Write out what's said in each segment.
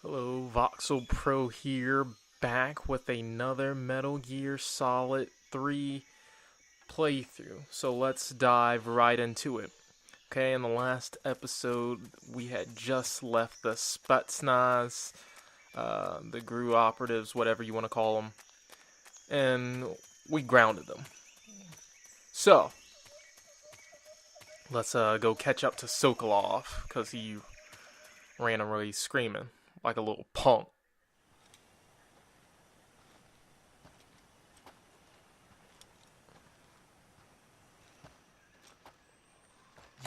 Hello, Voxel Pro here, back with another Metal Gear Solid 3 playthrough. So let's dive right into it. Okay, in the last episode, we had just left the Spetsnaz, the GRU operatives, whatever you want to call them, and we grounded them. So, let's go catch up to Sokolov, because he ran away screaming like a little punk.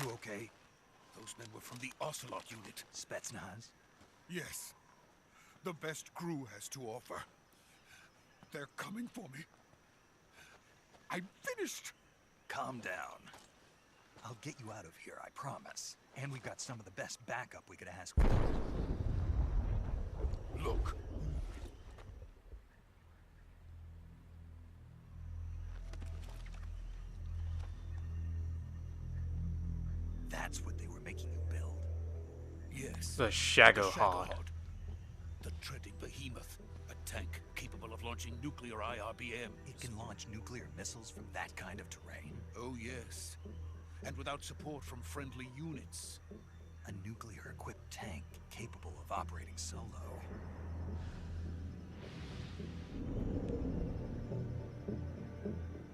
You okay? Those men were from the Ocelot unit. Spetsnaz? Yes. The best crew has to offer. They're coming for me. I'm finished. Calm down. I'll get you out of here, I promise. And we've got some of the best backup we could ask for. Look. That's what they were making you build. Yes. The Shagohod. The treading behemoth. A tank capable of launching nuclear IRBMs. It can launch nuclear missiles from that kind of terrain? Oh, yes. And without support from friendly units. A nuclear-equipped tank capable of operating solo.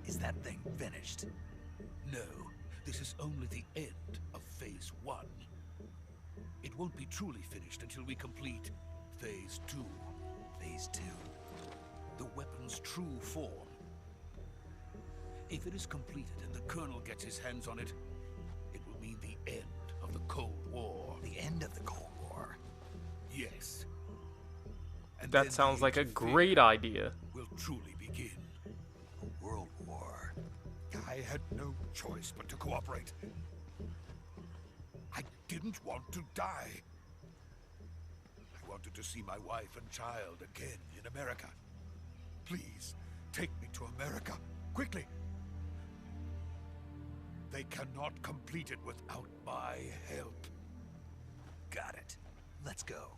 Is that thing finished? No, this is only the end of Phase 1. It won't be truly finished until we complete Phase 2. Phase 2? The weapon's true form. If it is completed and the Colonel gets his hands on it, it will mean the end of the Cold War. The end of the Cold War? Yes. And That then sounds the like a age of great fear idea. will truly begin. A world war. I had no choice but to cooperate. I didn't want to die. I wanted to see my wife and child again in America. Please, take me to America, quickly. They cannot complete it without my help. Got it. Let's go.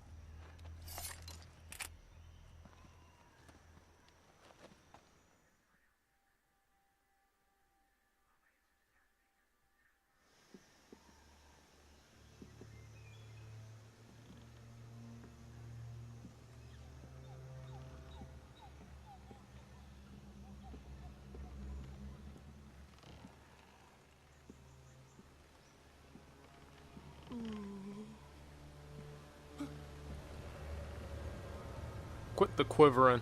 Quit the quivering.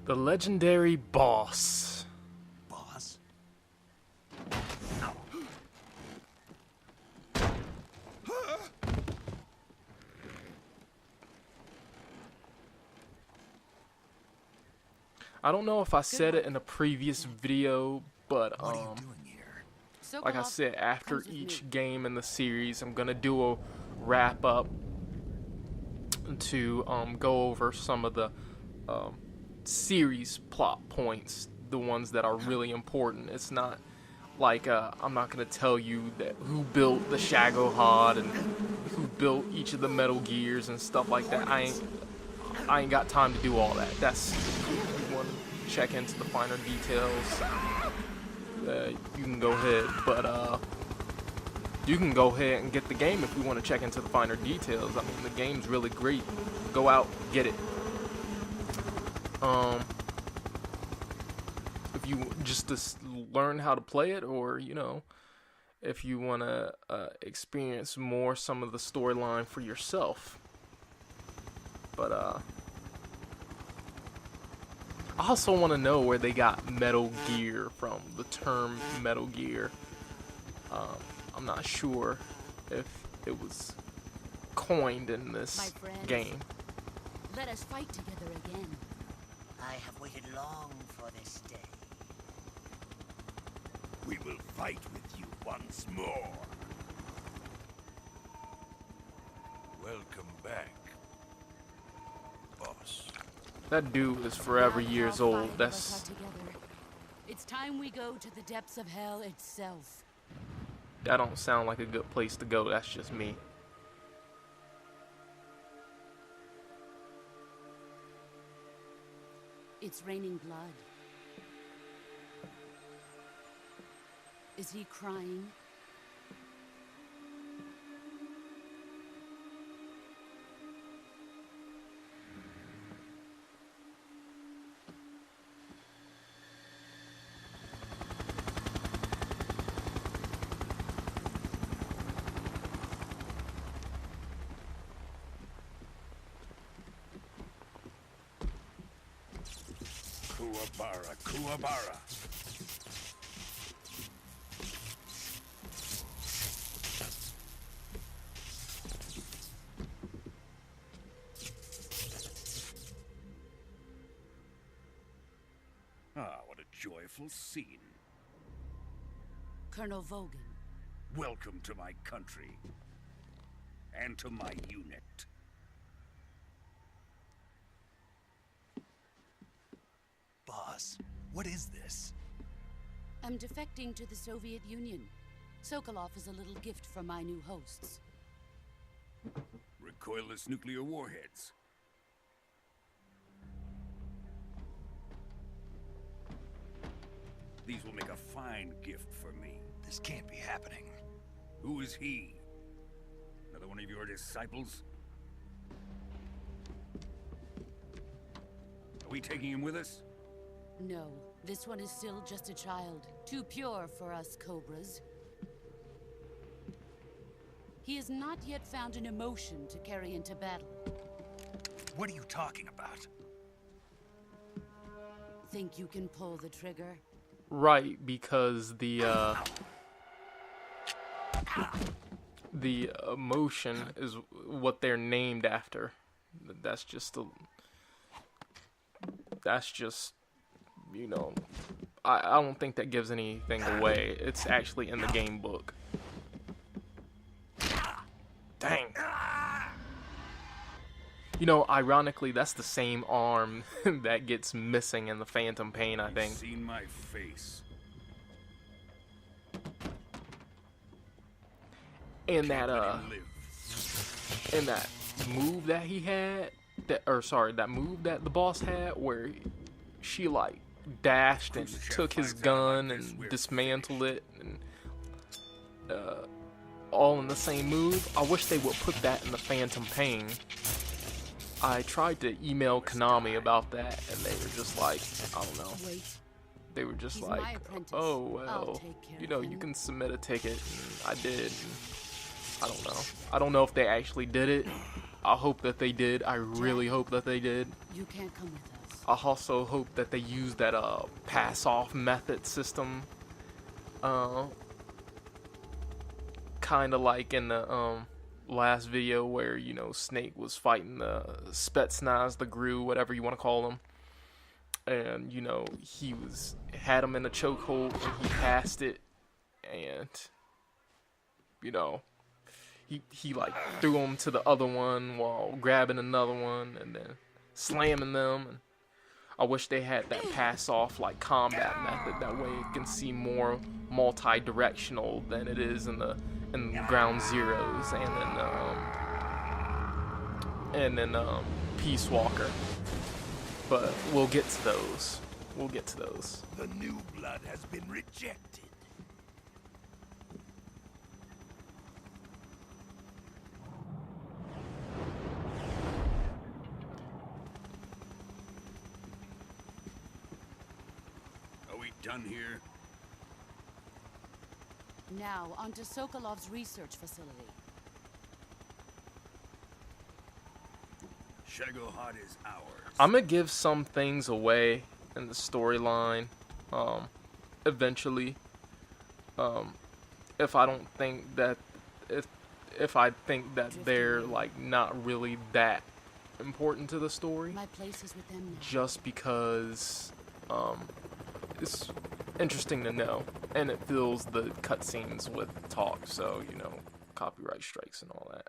The legendary boss. Boss? I don't know if I said it in a previous video, but What are you doing here? like I said, after each game in the series, I'm gonna do a wrap up to go over some of the series plot points, the ones that are really important. It's not like I'm not gonna tell you that who built the Shagohod and who built each of the Metal Gears and stuff like that. I ain't got time to do all that. That's if you want to check into the finer details. You can go ahead, but you can go ahead and get the game if you want to check into the finer details. I mean, the game's really great. Go out, get it. If you just to learn how to play it, or if you want to experience more some of the storyline for yourself. But I also want to know where they got Metal Gear from, the term Metal Gear. I'm not sure if it was coined in My this friends. game. Let us fight together again. I have waited long for this day. We will fight with you once more. Welcome back, boss. That dude is forever Now that years all old. 5 of us That's are together, it's time we go to the depths of hell itself. that don't sound like a good place to go. That's just me. It's raining blood. Is he crying? Kuwabara, Kuwabara. Ah, what a joyful scene. Colonel Vogan. Welcome to my country. And to my unit. Boss, what is this? I'm defecting to the Soviet Union. Sokolov is a little gift from my new hosts. Recoilless nuclear warheads. These will make a fine gift for me. This can't be happening. Who is he? Another one of your disciples? Are we taking him with us? No, this one is still just a child. Too pure for us Cobras. He has not yet found an emotion to carry into battle. What are you talking about? Think you can pull the trigger? Right, because the emotion is what they're named after. That's just you know, I don't think that gives anything away. It's actually in the game book. Dang. You know, ironically, that's the same arm that gets missing in the Phantom Pain, I think. You've seen my face. And Can't that let him live. and that move that he had, that move that the boss had, where she like dashed and Khrushchev took his finds out gun about this, and we're dismantled it, and all in the same move. I wish they would put that in the Phantom Pain. I tried to email Konami about that, and they were just like, I don't know. Wait. They were just He's my like, apprentice. oh I'll well, take care you of know, him." you can submit a ticket, and I did. And I don't know. I don't know if they actually did it. I hope that they did. I really hope that they did. You can't come with us. I also hope that they use that pass off method system, kind of like in the last video where, you know, Snake was fighting the Spetsnaz, the GRU, whatever you want to call them, and, you know, he had him in a chokehold and he passed it, and, you know, he like threw him to the other one while grabbing another one and then slamming them. And I wish they had that pass off like combat method. That way it can seem more multi-directional than it is in Ground Zeroes and then Peace Walker. But we'll get to those. We'll get to those. The new blood has been rejected. Are we done here? Now, onto Sokolov's research facility. Shagohod is ours. I'm gonna give some things away in the storyline, eventually. If I don't think that if I think that they're like not really that important to the story, My place is with them now. just because it's interesting to know, and it fills the cutscenes with talk, so you know, copyright strikes and all that.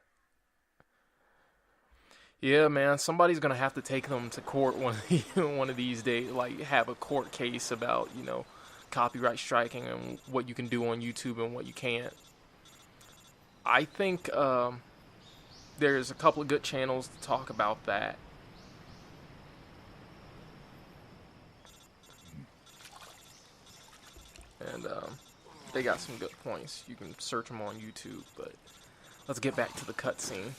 Yeah, man, somebody's gonna have to take them to court one of these days, like have a court case about, you know, copyright striking and what you can do on YouTube and what you can't. I think there's a couple of good channels to talk about that. And they got some good points. You can search them on YouTube, but let's get back to the cutscene.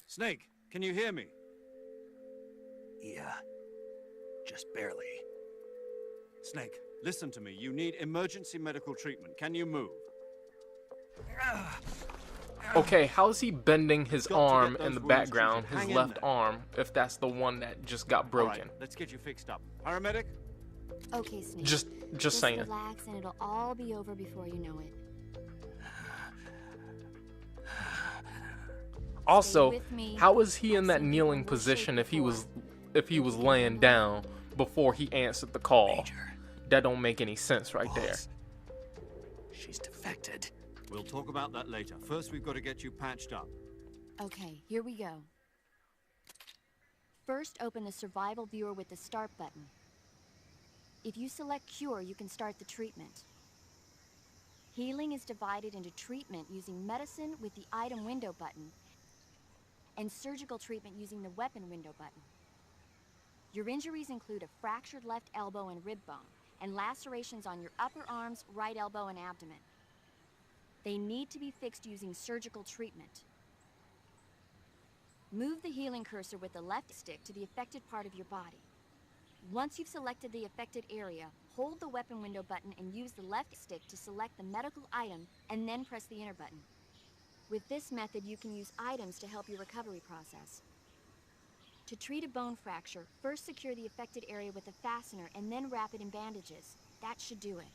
Snake, can you hear me? Yeah. Just barely. Snake, listen to me. You need emergency medical treatment. Can you move? Okay, how's he bending his Got to get arm those in the wounds background, treated. his Hang in left there. arm, if that's the one that just got All broken? right, let's get you fixed up. Paramedic? Okay, Snake. Just saying. Relax and it'll all be over before you know it. Also, with me. how was he in that I've seen kneeling people worse position shape if he was laying down before he answered the call? Major. That don't make any sense right there. Boss. She's defected. We'll talk about that later. First, we've got to get you patched up. Okay, here we go. First, open the survival viewer with the start button. If you select cure, you can start the treatment. Healing is divided into treatment using medicine with the item window button and surgical treatment using the weapon window button. Your injuries include a fractured left elbow and rib bone and lacerations on your upper arms, right elbow, and abdomen. They need to be fixed using surgical treatment. Move the healing cursor with the left stick to the affected part of your body. Once you've selected the affected area, hold the weapon window button and use the left stick to select the medical item and then press the enter button. With this method, you can use items to help your recovery process. To treat a bone fracture, first secure the affected area with a fastener and then wrap it in bandages. That should do it.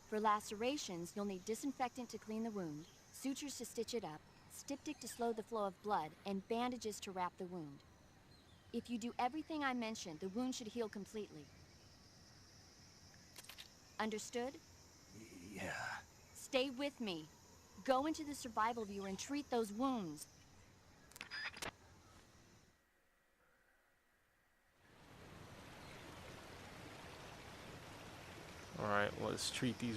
For lacerations, you'll need disinfectant to clean the wound, sutures to stitch it up, styptic to slow the flow of blood, and bandages to wrap the wound. If you do everything I mentioned, the wound should heal completely. Understood? Yeah. Stay with me. Go into the survival viewer and treat those wounds. Alright, let's treat these.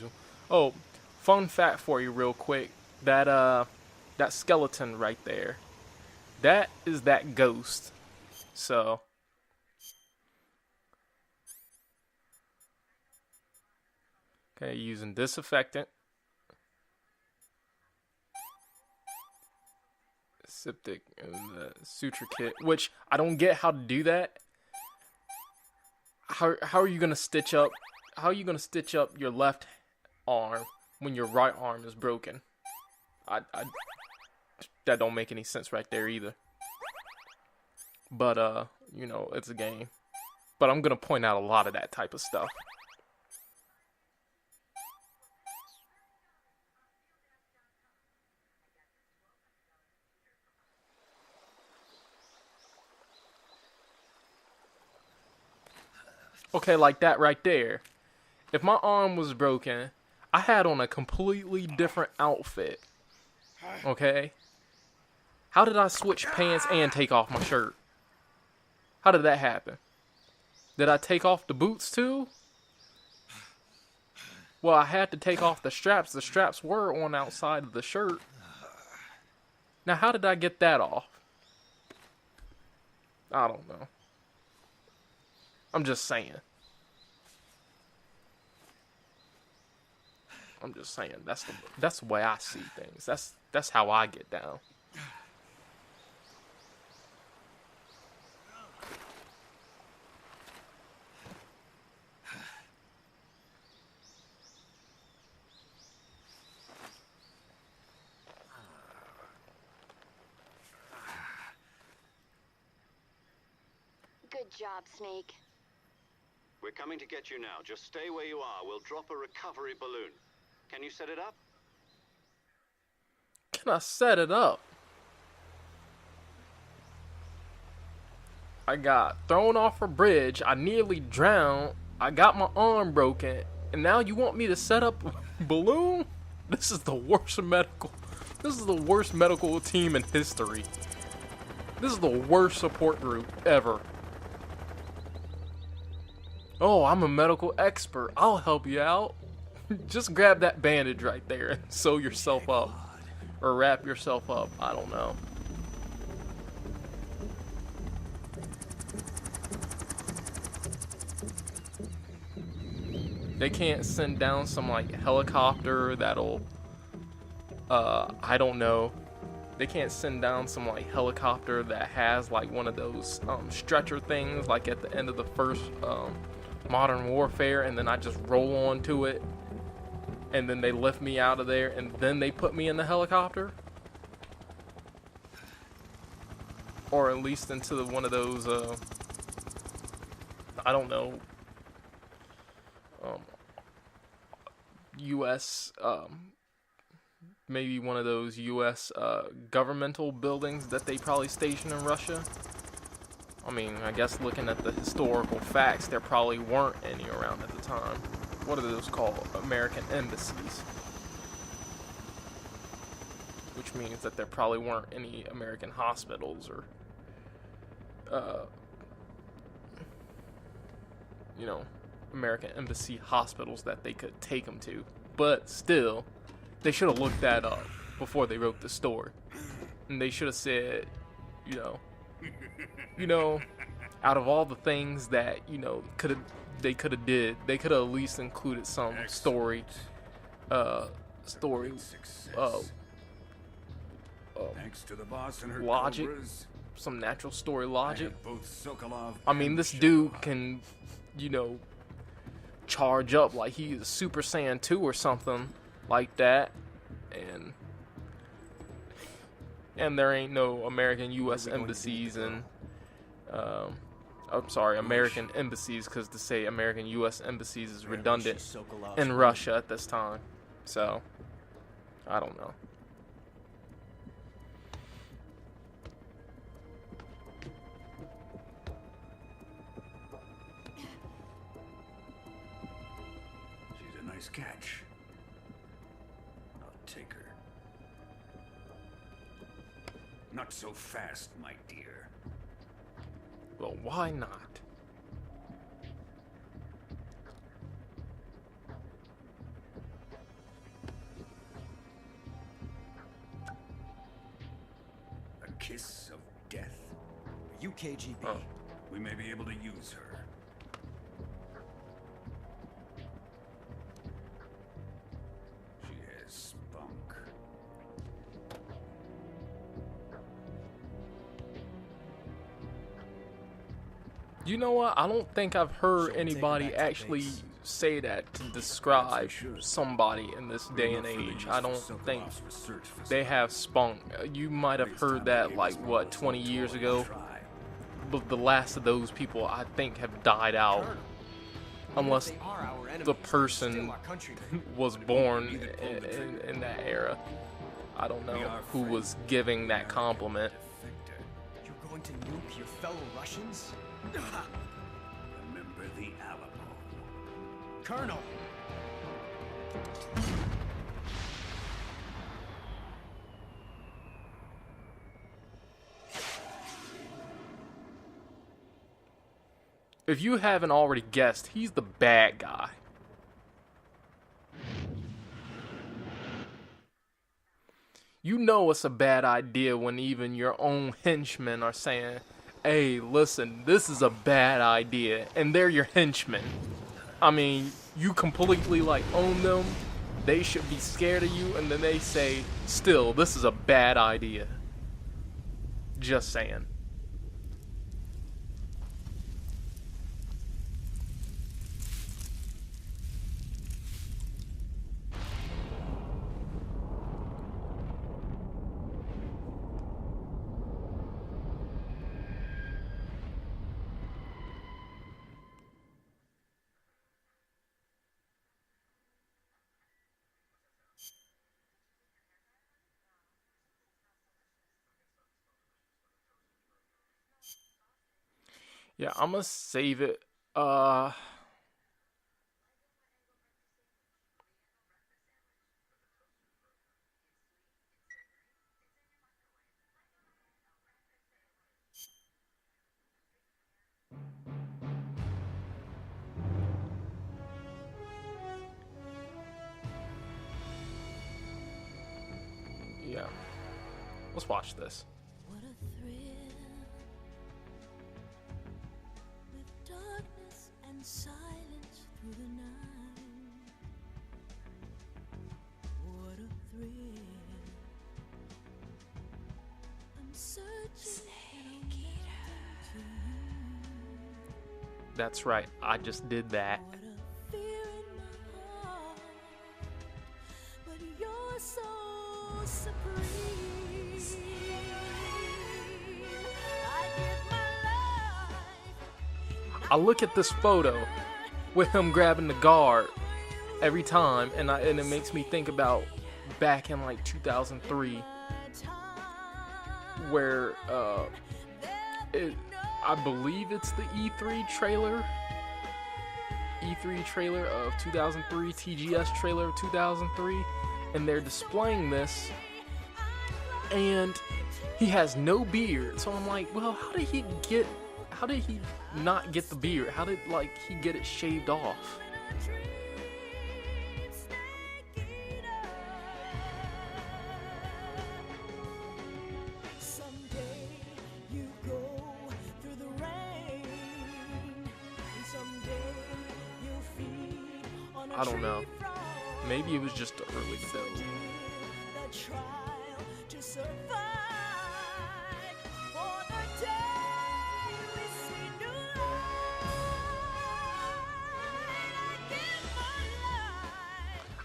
Oh, fun fact for you real quick. That skeleton right there, that is that ghost. So okay, using disinfectant, septic, and the suture kit, which I don't get how to do that. How are you gonna stitch up? How are you gonna stitch up your left arm when your right arm is broken? That don't make any sense right there either. But you know, it's a game. But I'm gonna point out a lot of that type of stuff. Okay, like that right there. If my arm was broken, I had on a completely different outfit. Okay? How did I switch pants and take off my shirt? How did that happen? Did I take off the boots too? Well, I had to take off the straps. The straps were on outside of the shirt. Now, how did I get that off? I don't know. I'm just saying. I'm just saying. That's the way I see things. That's how I get down. Good job, Snake. We're coming to get you now. Just stay where you are. We'll drop a recovery balloon. Can you set it up? Can I set it up? I got thrown off a bridge. I nearly drowned. I got my arm broken. And now you want me to set up a balloon? This is the worst medical. This is the worst medical team in history. This is the worst support group ever. Oh, I'm a medical expert. I'll help you out. Just grab that bandage right there and sew yourself up. Or wrap yourself up. I don't know. They can't send down some like helicopter that'll I don't know. They can't send down some like helicopter that has like one of those stretcher things like at the end of the first Modern Warfare, and then I just roll onto it and then they lift me out of there and then they put me in the helicopter, or at least into one of those I don't know, US maybe one of those US governmental buildings that they probably station in Russia. I mean, I guess looking at the historical facts, there probably weren't any around at the time. What are those called? American embassies. Which means that there probably weren't any American hospitals or, you know, American embassy hospitals that they could take them to. But still, they should have looked that up before they wrote the story. And they should have said, you know, out of all the things that, they could have did, they could have at least included some story, Thanks to the boss and her logic, cobras, some natural story logic. both Sokolov I mean, and this Shadow dude can, charge up like he's Super Saiyan 2 or something like that, and there ain't no American U.S. embassies and I'm sorry, American embassies, because to say American U.S. embassies is redundant in Russia at this time. So, I don't know. She's a nice catch. I'll take her. Not so fast, my dear. Well, why not? A kiss of death. UKGB. Oh. We may be able to use her. She has spunk. You know what? I don't think I've heard Shall we take her anybody back to actually base? say that to describe somebody in this day and age. I don't think they have spunk. You might have heard that like, what, 20 years ago? But the last of those people, I think, have died out. Unless the person was born in that era. I don't know who was giving that compliment. You're going to nuke your fellow Russians? Remember the Alamo. Colonel! If you haven't already guessed, he's the bad guy. You know it's a bad idea when even your own henchmen are saying, hey, listen, this is a bad idea, and they're your henchmen. I mean, you completely, own them. They should be scared of you, and then they say, still, this is a bad idea. Just saying. Yeah, I'm gonna save it. Yeah. Let's watch this. What a thrill, with darkness and silence through the night. What a thrill. I'm searching. Snake Eater. That's right. I just did that. What a fear in my heart, but you're so supreme. I give my life. I look at this photo with him grabbing the guard every time, and it makes me think about back in like 2003, where I believe it's the E3 trailer of 2003, TGS trailer of 2003, and they're displaying this, and he has no beard. So I'm like, well, how did he not get the beard? How did he get it shaved off? I don't know. Maybe it was just early though.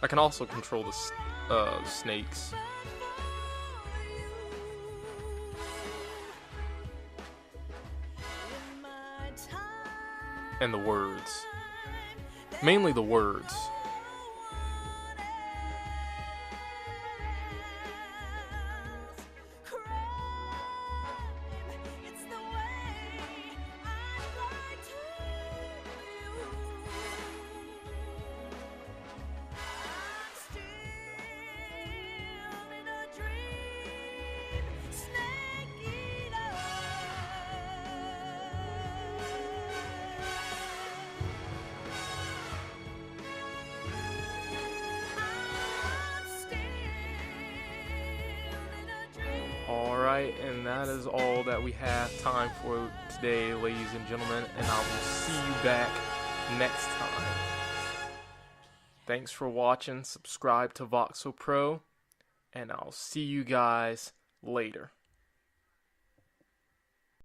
I can also control the snakes. And the words. Mainly the words. Alright, and that is all that we have time for today, ladies and gentlemen, and I will see you back next time. Thanks for watching, subscribe to Voxel Pro, and I'll see you guys later.